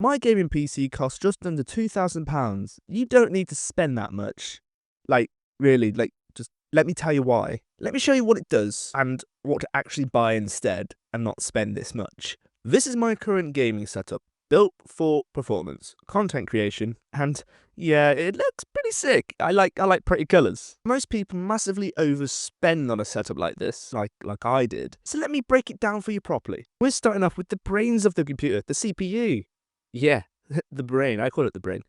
My gaming PC costs just under £2,000. You don't need to spend that much. Like, really, just let me tell you why. Let me show you what it does and what to actually buy instead and not spend this much. This is my current gaming setup, built for performance, content creation, and yeah, it looks pretty sick. I like pretty colours. Most people massively overspend on a setup like this, like I did. So let me break it down for you properly. We're starting off with the brains of the computer, the CPU. Yeah, the brain. I call it the brain.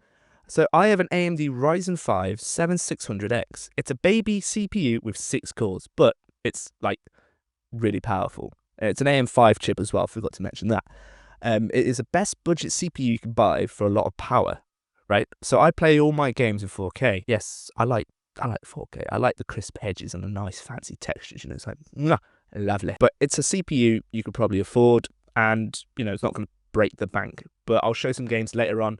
So I have an AMD Ryzen 5 7600X. It's a baby CPU with 6 cores, but it's like really powerful. It's an AM5 chip as well, forgot to mention that. It is the best budget CPU you can buy for a lot of power, right? So I play all my games in 4K. Yes, I like 4K. I like the crisp edges and the nice fancy textures, you know, it's like, mwah, lovely. But it's a CPU you could probably afford, and, you know, it's not going to break the bank. But I'll show some games later on,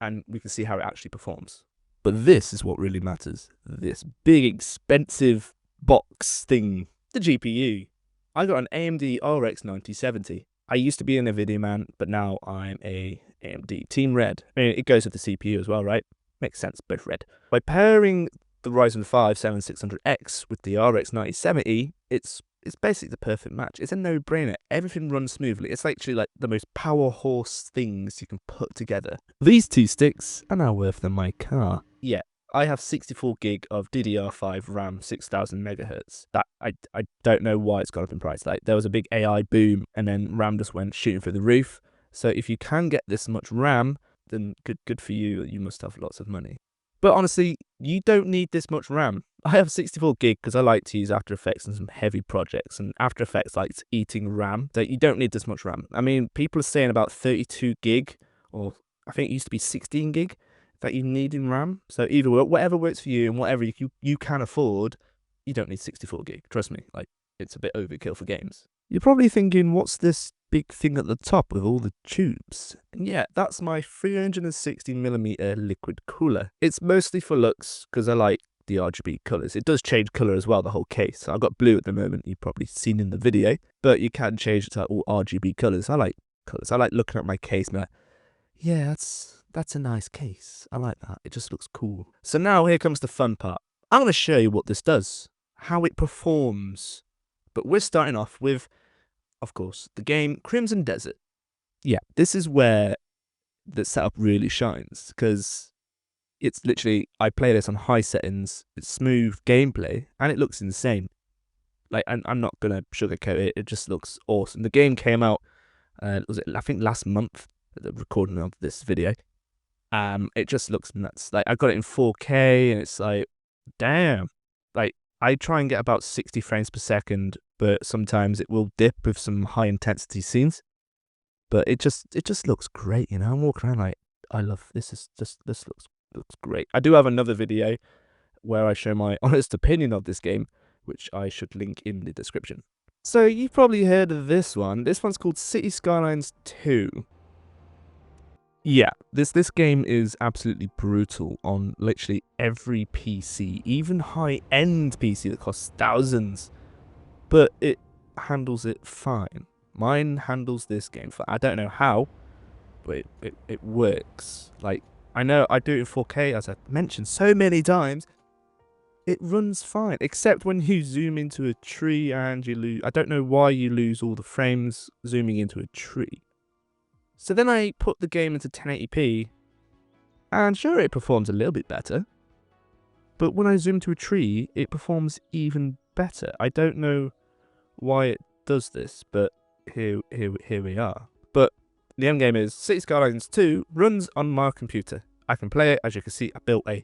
and we can see how it actually performs. But this is what really matters. This big, expensive box thing, the GPU. I got an AMD RX 9070. I used to be an NVIDIA man, but now I'm a AMD Team Red. I mean, it goes with the CPU as well, right? Makes sense, both red. By pairing the Ryzen 5 7600X with the RX 9070, it's basically the perfect match. It's a no-brainer. Everything runs smoothly. It's actually like the most power horse things you can put together. These two sticks are now worth than my car. Yeah, I have 64 gig of DDR5 RAM, 6000 megahertz. That I don't know why it's gone up in price. Like, there was a big AI boom, and then RAM just went shooting through the roof. So if you can get this much RAM, then good for you. You must have lots of money. But honestly, you don't need this much RAM. I have 64 gig because I like to use After Effects on some heavy projects, and After Effects likes eating RAM, so you don't need this much RAM. I mean, people are saying about 32 gig, or I think it used to be 16 gig, that you need in RAM. So either way, whatever works for you and whatever you can afford, you don't need 64 gig. Trust me, like, it's a bit overkill for games. You're probably thinking, what's this big thing at the top with all the tubes? And yeah, that's my 360mm liquid cooler. It's mostly for looks because I like the RGB colours. It does change colour as well, the whole case. I've got blue at the moment, you've probably seen in the video, but you can change it to all RGB colours. I like colours. I like looking at my case and be like, yeah, that's a nice case. I like that. It just looks cool. So now here comes the fun part. I'm going to show you what this does, how it performs. But we're starting off with, of course, the game Crimson Desert. Yeah, this is where the setup really shines, because it's literally, I play this on high settings, it's smooth gameplay, and it looks insane. Like, I'm not going to sugarcoat it, it just looks awesome. The game came out, I think last month, the recording of this video. It just looks nuts. Like, I got it in 4K, and it's like, damn. Like, I try and get about 60 frames per second, but sometimes it will dip with some high intensity scenes. But it just looks great, you know. I'm walking around like, I love this. This looks great. I do have another video where I show my honest opinion of this game, which I should link in the description. So you've probably heard of this one. This one's called City Skylines 2. Yeah, this game is absolutely brutal on literally every PC, even high-end PC that costs thousands, but it handles it fine. Mine handles this game fine. I don't know how, but it works. Like, I know I do it in 4K, as I've mentioned so many times. It runs fine, except when you zoom into a tree and you lose. I don't know why you lose all the frames zooming into a tree. So then I put the game into 1080p, and sure, it performs a little bit better. But when I zoom to a tree, it performs even better. I don't know why it does this, but here we are. But the end game is City Skylines 2 runs on my computer. I can play it. As you can see, I built a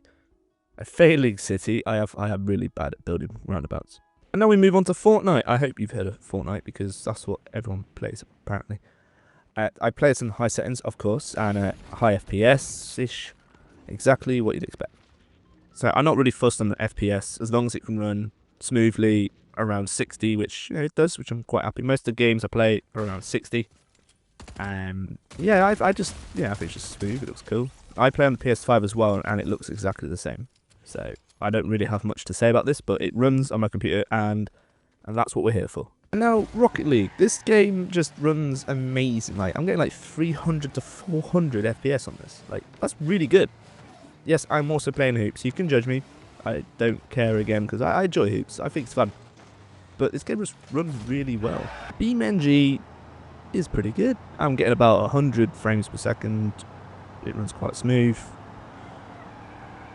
failing city. I am really bad at building roundabouts. And now we move on to Fortnite. I hope you've heard of Fortnite, because that's what everyone plays, apparently. I play it in high settings, of course, and high FPS-ish, exactly what you'd expect. So I'm not really fussed on the FPS, as long as it can run smoothly around 60, which, you know, it does, which I'm quite happy. Most of the games I play are around 60. Yeah, I think it's just smooth, it looks cool. I play on the PS5 as well, and it looks exactly the same. So I don't really have much to say about this, but it runs on my computer, and that's what we're here for. And now, Rocket League. This game just runs amazing. Like, I'm getting like 300 to 400 FPS on this. Like, that's really good. Yes, I'm also playing hoops. You can judge me. I don't care again because I enjoy hoops. I think it's fun. But this game just runs really well. BeamNG is pretty good. I'm getting about 100 frames per second. It runs quite smooth.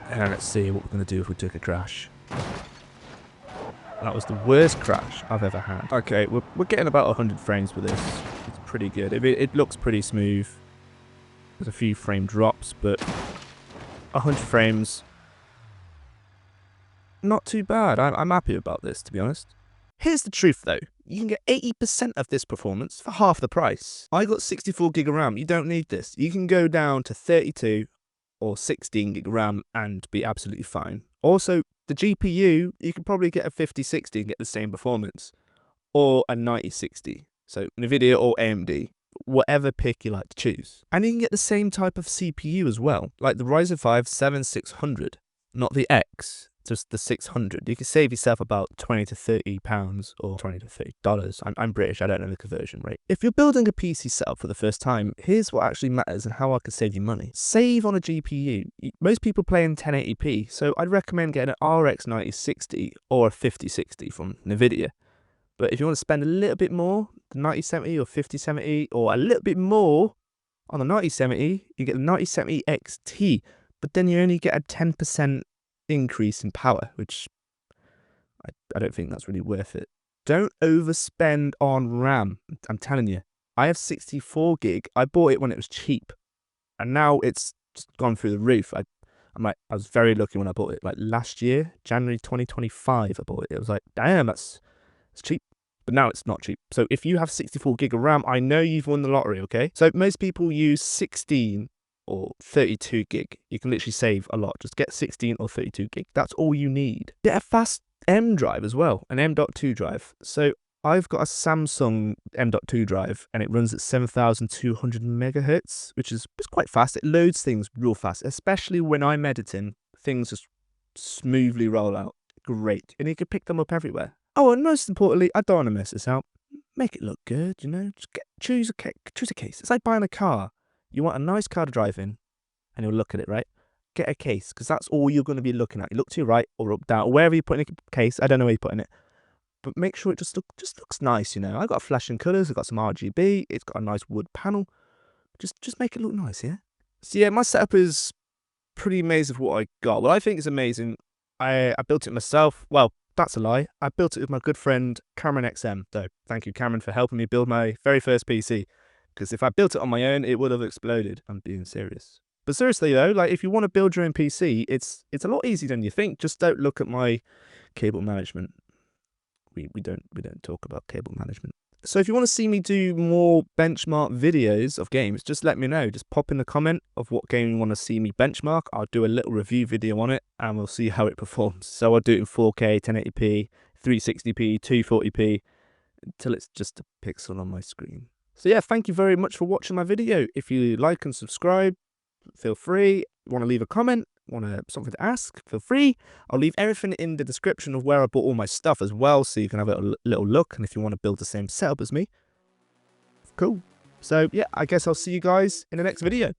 And let's see what we're going to do if we took a crash. That was the worst crash I've ever had. Okay, we're getting about 100 frames with this. It's pretty good. It looks pretty smooth. There's a few frame drops, but 100 frames, not too bad. I'm happy about this, to be honest. Here's the truth though, you can get 80% of this performance for half the price. I got 64 gig of RAM, you don't need this. You can go down to 32 or 16 gig of RAM and be absolutely fine. Also, the GPU, you can probably get a 5060 and get the same performance, or a 9060. So NVIDIA or AMD, whatever pick you like to choose. And you can get the same type of CPU as well, like the Ryzen 5 7600, not the X. Just the 600. You can save yourself about 20 to 30 pounds or 20 to 30 dollars. I'm British, I don't know the conversion rate. If you're building a PC setup for the first time, here's what actually matters and how I can save you money. Save on a GPU. Most people play in 1080p, so I'd recommend getting an RX 9060 or a 5060 from NVIDIA. But if you want to spend a little bit more, the 9070 or 5070, or a little bit more on the 9070, you get the 9070 XT, but then you only get a 10% increase in power, which I don't think that's really worth it. Don't overspend on RAM. I'm telling you, I have 64 gig. I bought it when it was cheap, and now it's just gone through the roof. I was very lucky when I bought it. Like last year, January 2025, I bought it. It was like, damn, it's cheap. But now it's not cheap. So if you have 64 gig of RAM, I know you've won the lottery, okay? So most people use 16 or 32 gig. You can literally save a lot. Just get 16 or 32 gig. That's all you need. Get a fast M drive as well, an M.2 drive. So I've got a Samsung M.2 drive and it runs at 7,200 megahertz, which is quite fast. It loads things real fast, especially when I'm editing. Things just smoothly roll out. Great. And you can pick them up everywhere. Oh, and most importantly, I don't want to mess this out. Make it look good, you know? Just choose a case. It's like buying a car. You want a nice car to drive in, and you'll look at it, right? Get a case, because that's all you're going to be looking at. You look to your right or up, down, or wherever you're putting a case. I don't know where you're putting it. But make sure it just looks nice, you know? I got flashing colours, I got some RGB, it's got a nice wood panel. Just make it look nice, yeah? So yeah, my setup is pretty amazing for what I got. What I think is amazing, I built it myself. Well, that's a lie. I built it with my good friend, Cameron XM. So thank you, Cameron, for helping me build my very first PC. Because if I built it on my own, it would have exploded. I'm being serious. But seriously though, like if you want to build your own PC, it's a lot easier than you think. Just don't look at my cable management. We don't talk about cable management. So if you want to see me do more benchmark videos of games, just let me know. Just pop in the comment of what game you want to see me benchmark. I'll do a little review video on it and we'll see how it performs. So I'll do it in 4K, 1080p, 360p, 240p, until it's just a pixel on my screen. So yeah, thank you very much for watching my video. If you like and subscribe, feel free. Want to leave a comment, want something to ask, feel free. I'll leave everything in the description of where I bought all my stuff as well, so you can have a little look. And if you want to build the same setup as me, cool. So yeah, I guess I'll see you guys in the next video.